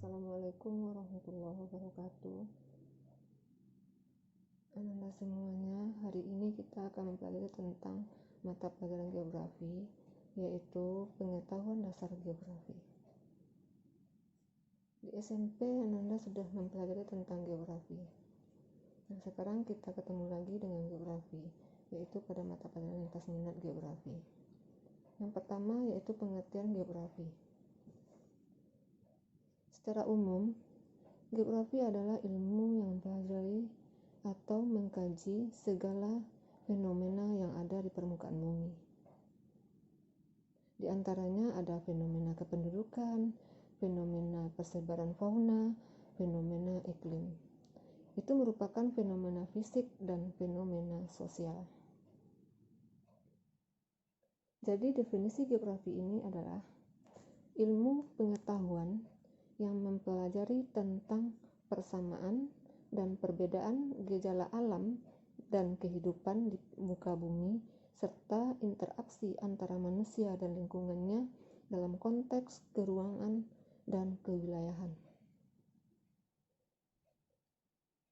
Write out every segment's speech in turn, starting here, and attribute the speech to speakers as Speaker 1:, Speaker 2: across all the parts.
Speaker 1: Assalamualaikum warahmatullahi wabarakatuh. Ananda semuanya, hari ini kita akan mempelajari tentang mata pelajaran geografi, yaitu pengetahuan dasar geografi. Di SMP Ananda sudah mempelajari tentang geografi. Dan sekarang kita ketemu lagi dengan geografi, yaitu pada mata pelajaran lintas minat geografi. Yang pertama yaitu pengertian geografi. Secara umum, geografi adalah ilmu yang mempelajari atau mengkaji segala fenomena yang ada di permukaan bumi. Di antaranya ada fenomena kependudukan, fenomena persebaran fauna, fenomena iklim. Itu merupakan fenomena fisik dan fenomena sosial. Jadi definisi geografi ini adalah ilmu pengetahuan yang mempelajari tentang persamaan dan perbedaan gejala alam dan kehidupan di muka bumi serta interaksi antara manusia dan lingkungannya dalam konteks keruangan dan kewilayahan.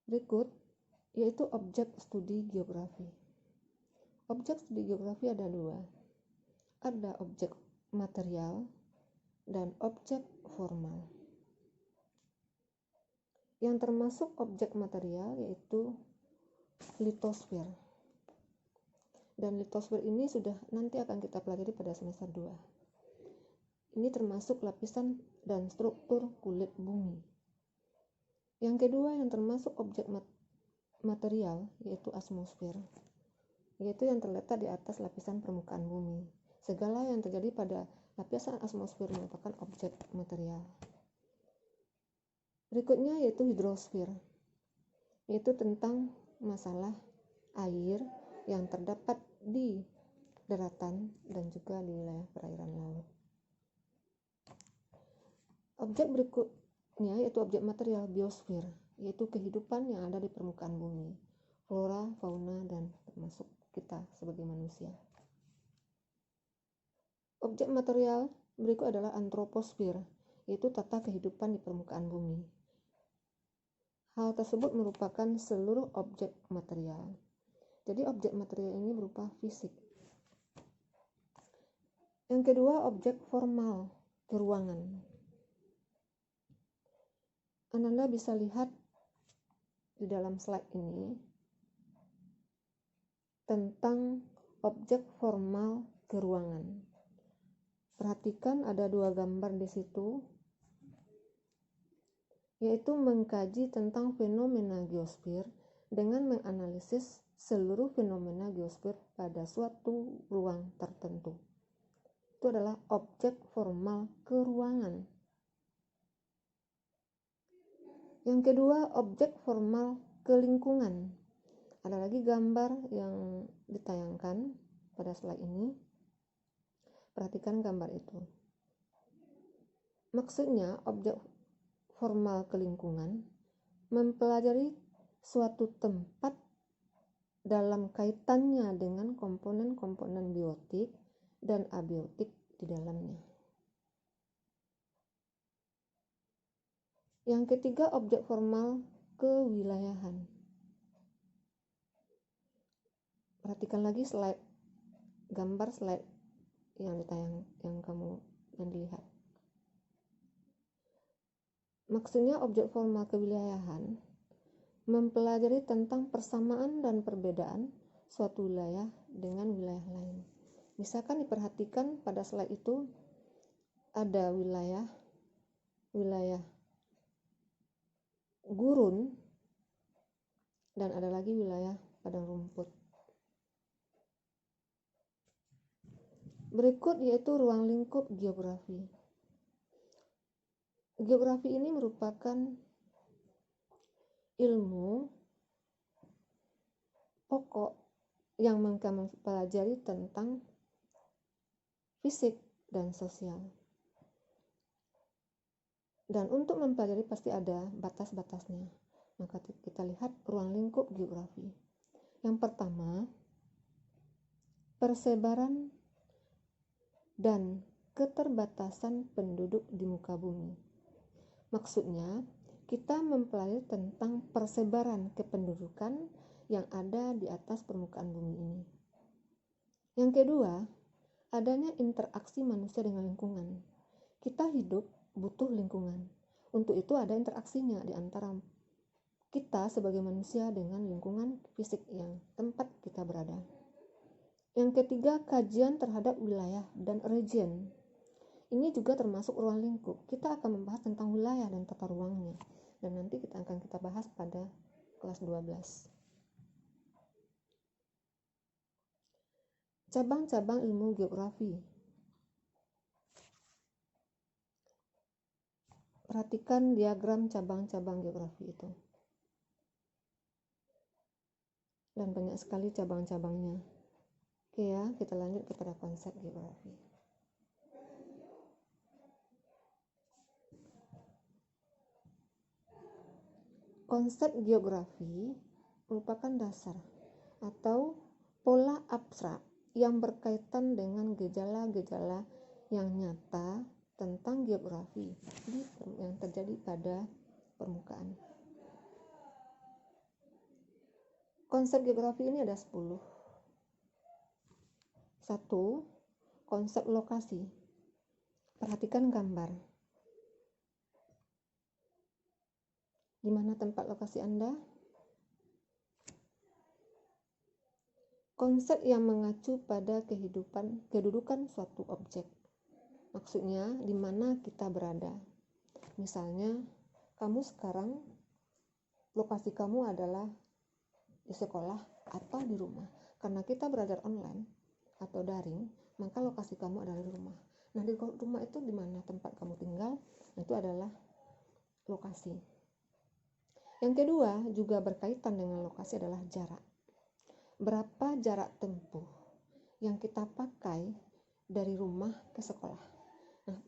Speaker 1: Berikut yaitu objek studi geografi. Objek studi geografi ada dua. Ada objek material dan objek formal. Yang termasuk objek material yaitu litosfer. Dan litosfer ini sudah nanti akan kita pelajari pada semester 2. Ini termasuk lapisan dan struktur kulit bumi. Yang kedua yang termasuk objek material yaitu atmosfer, yaitu yang terletak di atas lapisan permukaan bumi. Segala yang terjadi pada lapisan atmosfer merupakan objek material. Berikutnya yaitu hidrosfer, yaitu tentang masalah air yang terdapat di daratan dan juga di wilayah perairan laut. Objek berikutnya yaitu objek material biosfer, yaitu kehidupan yang ada di permukaan bumi, flora, fauna, dan termasuk kita sebagai manusia. Objek material berikut adalah antroposfer, yaitu tata kehidupan di permukaan bumi. Hal tersebut merupakan seluruh objek material. Jadi objek material ini berupa fisik. Yang kedua, objek formal, keruangan. Ananda bisa lihat di dalam slide ini tentang objek formal keruangan. Perhatikan ada dua gambar di situ, yaitu mengkaji tentang fenomena geosfer dengan menganalisis seluruh fenomena geosfer pada suatu ruang tertentu. Itu adalah objek formal keruangan. Yang kedua, objek formal kelingkungan. Ada lagi gambar yang ditayangkan pada slide ini. Perhatikan gambar itu. Maksudnya, objek formal kelingkungan mempelajari suatu tempat dalam kaitannya dengan komponen-komponen biotik dan abiotik di dalamnya. Yang ketiga, objek formal kewilayahan. Perhatikan lagi gambar slide yang dilihat. Maksudnya objek formal kewilayahan mempelajari tentang persamaan dan perbedaan suatu wilayah dengan wilayah lain. Misalkan diperhatikan pada slide itu ada wilayah gurun dan ada lagi wilayah padang rumput. Berikut yaitu ruang lingkup geografi. Geografi ini merupakan ilmu pokok yang mempelajari tentang fisik dan sosial. Dan untuk mempelajari pasti ada batas-batasnya. Maka kita lihat ruang lingkup geografi. Yang pertama, persebaran dan keterbatasan penduduk di muka bumi. Maksudnya, kita mempelajari tentang persebaran kependudukan yang ada di atas permukaan bumi ini. Yang kedua, adanya interaksi manusia dengan lingkungan. Kita hidup butuh lingkungan. Untuk itu ada interaksinya di antara kita sebagai manusia dengan lingkungan fisik yang tempat kita berada. Yang ketiga, kajian terhadap wilayah dan region. Ini juga termasuk ruang lingkup. Kita akan membahas tentang wilayah dan tata ruangnya. Dan nanti kita bahas pada kelas 12. Cabang-cabang ilmu geografi. Perhatikan diagram cabang-cabang geografi itu. Dan banyak sekali cabang-cabangnya. Oke ya, kita lanjut kepada konsep geografi. Konsep geografi merupakan dasar atau pola abstrak yang berkaitan dengan gejala-gejala yang nyata tentang geografi yang terjadi pada permukaan. Konsep geografi ini ada 10. 1. Konsep lokasi. Perhatikan gambar. Di mana tempat lokasi Anda? Konsep yang mengacu pada kedudukan suatu objek. Maksudnya, di mana kita berada. Misalnya, kamu sekarang lokasi kamu adalah di sekolah atau di rumah. Karena kita belajar online atau daring, maka lokasi kamu adalah di rumah. Nah, di rumah itu di mana tempat kamu tinggal, itu adalah lokasi. Yang kedua, juga berkaitan dengan lokasi adalah jarak. Berapa jarak tempuh yang kita pakai dari rumah ke sekolah. Nah,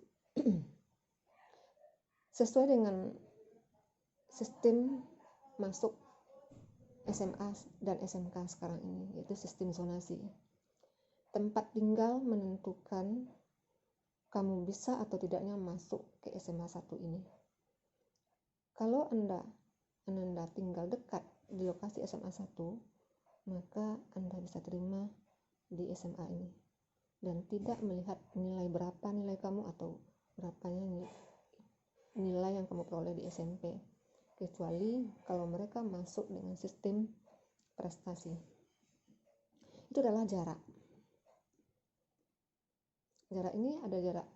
Speaker 1: sesuai dengan sistem masuk SMA dan SMK sekarang ini, yaitu sistem zonasi. Tempat tinggal menentukan kamu bisa atau tidaknya masuk ke SMA 1 ini. Kalau Anda tinggal dekat di lokasi SMA 1, maka Anda bisa terima di SMA ini. Dan tidak melihat berapa nilai kamu atau berapanya nilai yang kamu peroleh di SMP. Kecuali kalau mereka masuk dengan sistem prestasi. Itu adalah jarak. Jarak ini ada jarak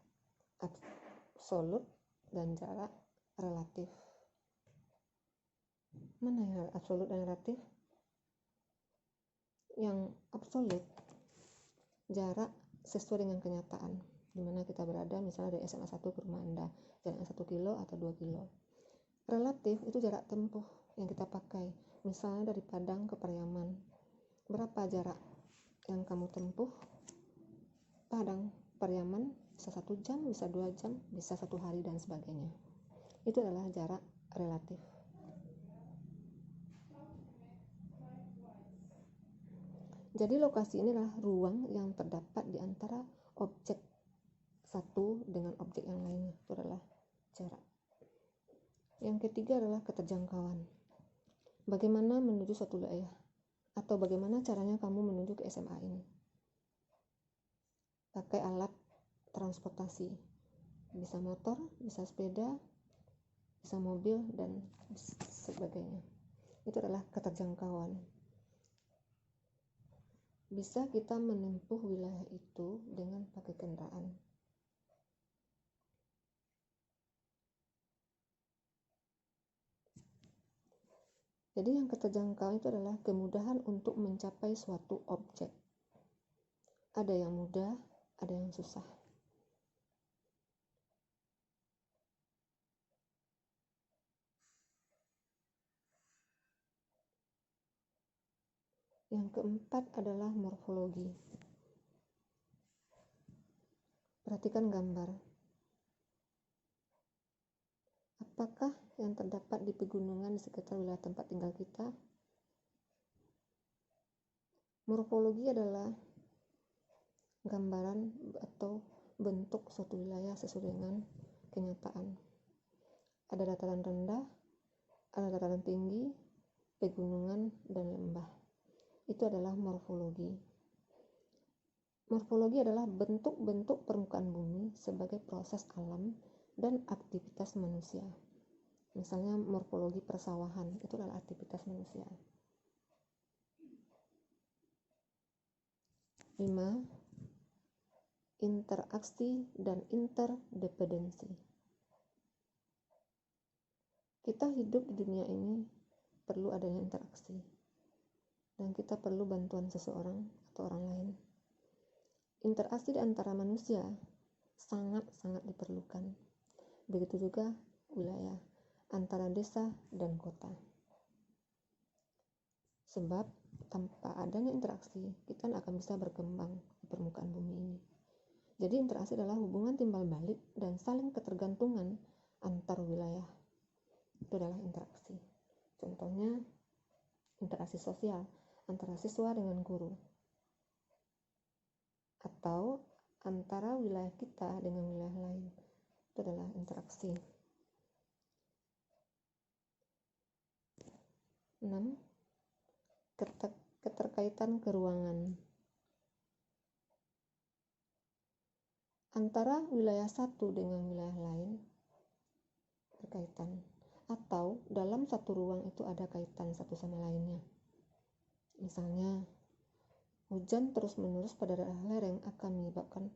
Speaker 1: absolut dan jarak relatif. Mana yang absolut dan relatif? Yang absolut, jarak sesuai dengan kenyataan, di mana kita berada, misalnya dari SMA 1 ke rumah Anda, jaraknya 1 kilo atau 2 kilo. Relatif itu jarak tempuh yang kita pakai, misalnya dari Padang ke Pariaman. Berapa jarak yang kamu tempuh? Padang, Pariaman bisa 1 jam, bisa 2 jam, bisa 1 hari dan sebagainya. Itu adalah jarak relatif. Jadi lokasi ini adalah ruang yang terdapat di antara objek satu dengan objek yang lainnya. Itu adalah jarak. Yang ketiga adalah keterjangkauan. Bagaimana menuju suatu wilayah? Atau bagaimana caranya kamu menuju ke SMA ini? Pakai alat transportasi. Bisa motor, bisa sepeda, bisa mobil, dan sebagainya. Itu adalah keterjangkauan. Bisa kita menempuh wilayah itu dengan pakai kendaraan. Jadi yang keterjangkauan itu adalah kemudahan untuk mencapai suatu objek. Ada yang mudah, ada yang susah. Yang keempat adalah morfologi. Perhatikan gambar. Apakah yang terdapat di pegunungan di sekitar wilayah tempat tinggal kita? Morfologi adalah gambaran atau bentuk suatu wilayah sesuai dengan kenyataan. ada dataran rendah, ada dataran tinggi, pegunungan, dan lembah. Itu adalah morfologi. Morfologi adalah bentuk-bentuk permukaan bumi sebagai proses alam dan aktivitas manusia. Misalnya morfologi persawahan, itu adalah aktivitas manusia. 5. Interaksi dan interdependensi. Kita hidup di dunia ini perlu adanya interaksi, dan kita perlu bantuan seseorang atau orang lain. Interaksi di antara manusia sangat-sangat diperlukan. Begitu juga wilayah antara desa dan kota. Sebab tanpa adanya interaksi, kita tidak akan bisa berkembang di permukaan bumi ini. Jadi interaksi adalah hubungan timbal balik dan saling ketergantungan antar wilayah. Itu adalah interaksi. Contohnya interaksi sosial antara siswa dengan guru, atau antara wilayah kita dengan wilayah lain. Itu adalah interaksi. 6. Keterkaitan keruangan. Antara wilayah satu dengan wilayah lain berkaitan, atau dalam satu ruang itu ada kaitan satu sama lainnya. Misalnya, hujan terus-menerus pada daerah lereng akan menyebabkan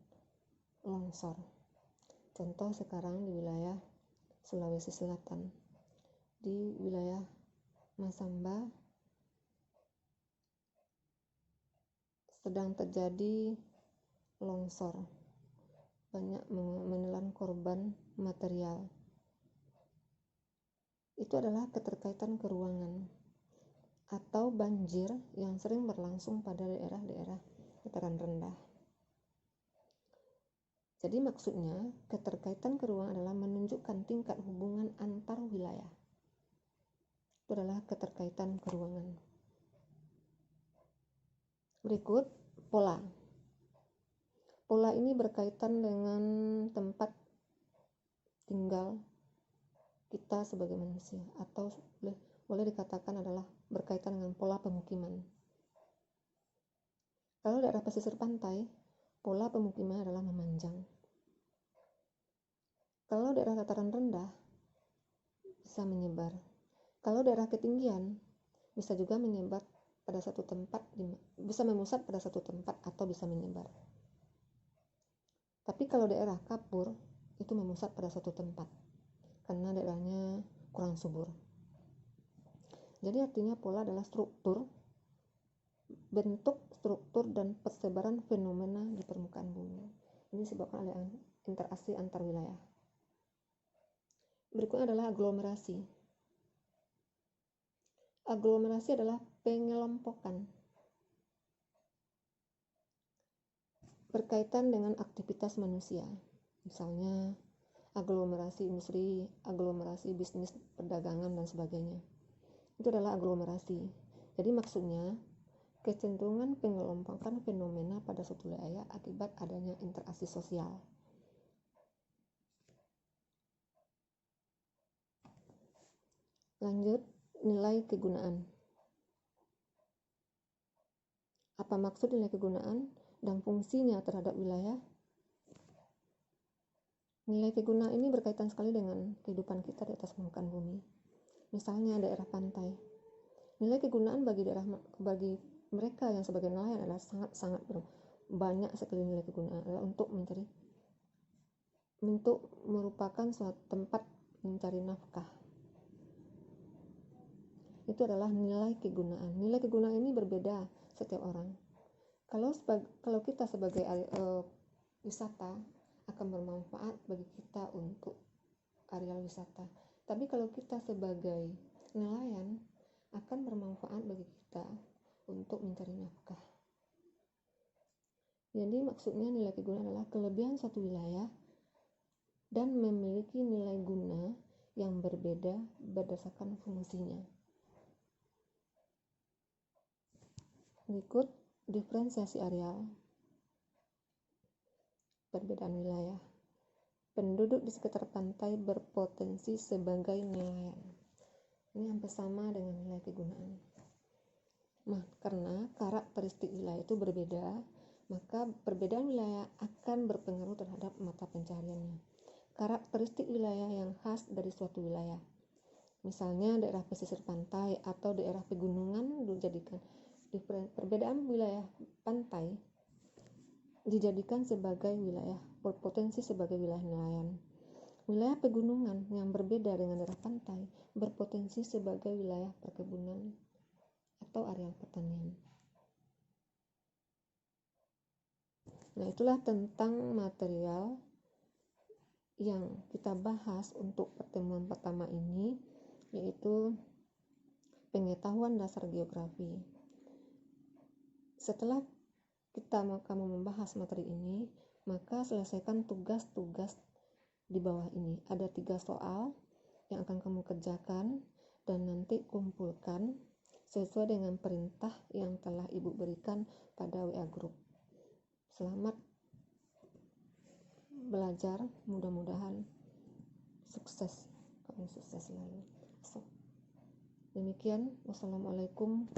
Speaker 1: longsor. Contoh sekarang di wilayah Sulawesi Selatan, di wilayah Masamba sedang terjadi longsor, banyak menelan korban material. Itu adalah keterkaitan keruangan. Atau banjir yang sering berlangsung pada daerah-daerah dataran rendah. Jadi maksudnya keterkaitan keruangan adalah menunjukkan tingkat hubungan antar wilayah. Itu adalah keterkaitan keruangan. Berikut pola. Pola ini berkaitan dengan tempat tinggal kita sebagai manusia, atau boleh dikatakan adalah berkaitan dengan pola pemukiman. Kalau daerah pesisir pantai, pola pemukiman adalah memanjang. Kalau daerah dataran rendah, bisa menyebar. Kalau daerah ketinggian, bisa juga menyebar pada satu tempat, bisa memusat pada satu tempat atau bisa menyebar. Tapi kalau daerah kapur, itu memusat pada satu tempat, karena daerahnya kurang subur. Jadi artinya pola adalah struktur, bentuk, struktur, dan persebaran fenomena di permukaan bumi. Ini disebabkan oleh interaksi antar wilayah. Berikutnya adalah aglomerasi. Aglomerasi adalah pengelompokan berkaitan dengan aktivitas manusia. Misalnya aglomerasi industri, aglomerasi bisnis, perdagangan, dan sebagainya. Itu adalah aglomerasi. Jadi maksudnya kecenderungan pengelompokan fenomena pada suatu wilayah akibat adanya interaksi sosial. Lanjut, nilai kegunaan. Apa maksud nilai kegunaan dan fungsinya terhadap wilayah? Nilai kegunaan ini berkaitan sekali dengan kehidupan kita di atas permukaan bumi. Misalnya daerah pantai. Nilai kegunaan bagi mereka yang sebagai nelayan adalah sangat-sangat banyak sekali nilai kegunaan, adalah untuk merupakan suatu tempat mencari nafkah. Itu adalah nilai kegunaan. Nilai kegunaan ini berbeda setiap orang. Kalau kita sebagai wisata akan bermanfaat bagi kita untuk areal wisata. Tapi kalau kita sebagai nelayan akan bermanfaat bagi kita untuk mencari nafkah. Jadi maksudnya nilai kegunaan adalah kelebihan suatu wilayah dan memiliki nilai guna yang berbeda berdasarkan fungsinya. Berikut diferensiasi areal, perbedaan wilayah. penduduk di sekitar pantai berpotensi sebagai nelayan. Ini hampir sama dengan nilai kegunaan. Nah, karena karakteristik wilayah itu berbeda, maka perbedaan wilayah akan berpengaruh terhadap mata pencahariannya. Karakteristik wilayah yang khas dari suatu wilayah, misalnya daerah pesisir pantai atau daerah pegunungan, dijadikan perbedaan wilayah pantai dijadikan sebagai wilayah berpotensi sebagai wilayah nelayan. Wilayah pegunungan yang berbeda dengan daerah pantai berpotensi sebagai wilayah perkebunan atau area pertanian. Nah, itulah tentang material yang kita bahas untuk pertemuan pertama ini, yaitu pengetahuan dasar geografi. Setelah kamu membahas materi ini, maka selesaikan tugas-tugas di bawah ini. Ada 3 soal yang akan kamu kerjakan dan nanti kumpulkan sesuai dengan perintah yang telah Ibu berikan pada WA Group. Selamat belajar, mudah-mudahan sukses. Kamu sukses selalu. Demikian, wassalamualaikum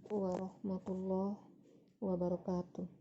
Speaker 1: warahmatullahi wabarakatuh.